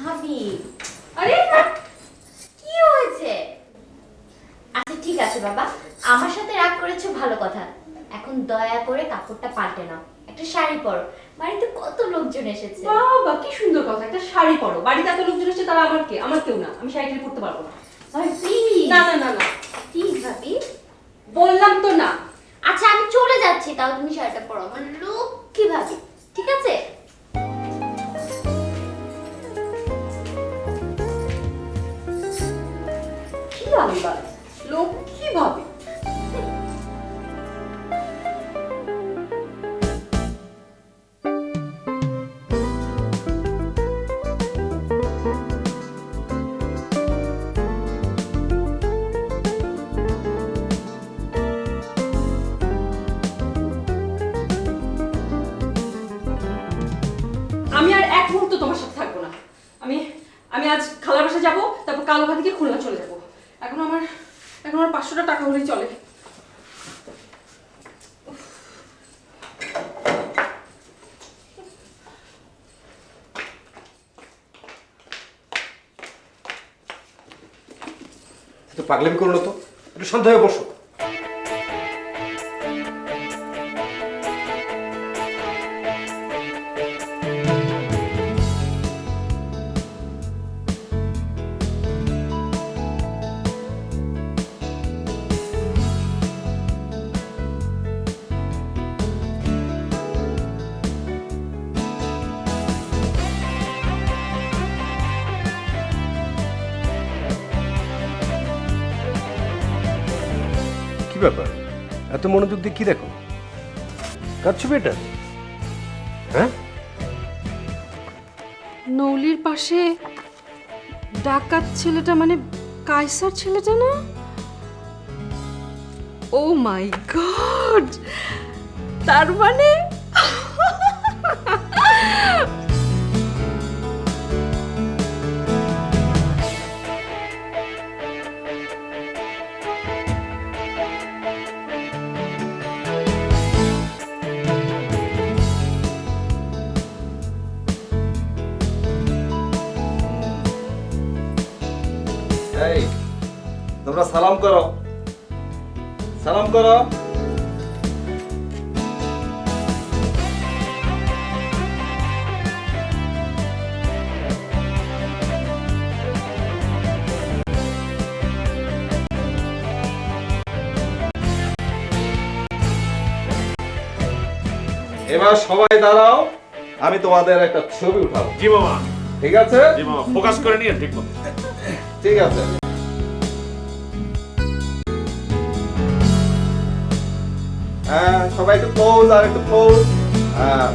ভাবি, আরে কি হয়েছে? আচ্ছা ঠিক আছে বাবা, আমার সাথে রাগ করেছো ভালো কথা। এখন দয়া করে কাপড়টা পাল্টে নাও, একটা শাড়ি পরো। বাড়িতে কত লোকজন এসেছে। বাবা কি সুন্দর কথা, একটা শাড়ি পরো। বাড়িতে এত লোকজন এসেছে, তারা আমার কে? আমার কেউ না, আমি শাড়িটা পরতে পারবো না। ভাবি প্লিজ। না না না না, প্লিজ ভাবি। বললাম তো না। আচ্ছা আমি চলে যাচ্ছি, তাও তুমি শাড়িটা পরো। আমার লক্ষ্মী ভাবি, ঠিক আছে? কি আলবাল, লক্ষ্মী ভাবে। আমি আর এক মুহূর্ত তোমার সাথে থাকবো না। আমি আমি আজ খালার বাসায় যাবো, তারপর কালো ভাতিকে খুলনা চলে যাবো। এখন আমার 500টা টাকা হলেই চলে। তো পাগলামি করো না তো, একটু শান্ত হয়ে বসো। কি ব্যাপার, এত মনোযোগ দিয়ে কি দেখো? কাজ ছবি এটা? হ্যাঁ, নৌলির পাশে ডাকাত ছেলেটা, মানে কায়সার ছেলেটা না? ও মাই গড, তার মানে এই তোমরা সালাম করো, সালাম করো। এবার সবাই দাঁড়াও, আমি তোমাদের একটা ছবি উঠাবো। জি মামা, ঠিক আছে? জি মামা, ফোকাস করে নিয়ে ঠিক মতো। ঠিক আছে। হ্যাঁ সবাই একটু পোজ, আর একটু পোজ। হ্যাঁ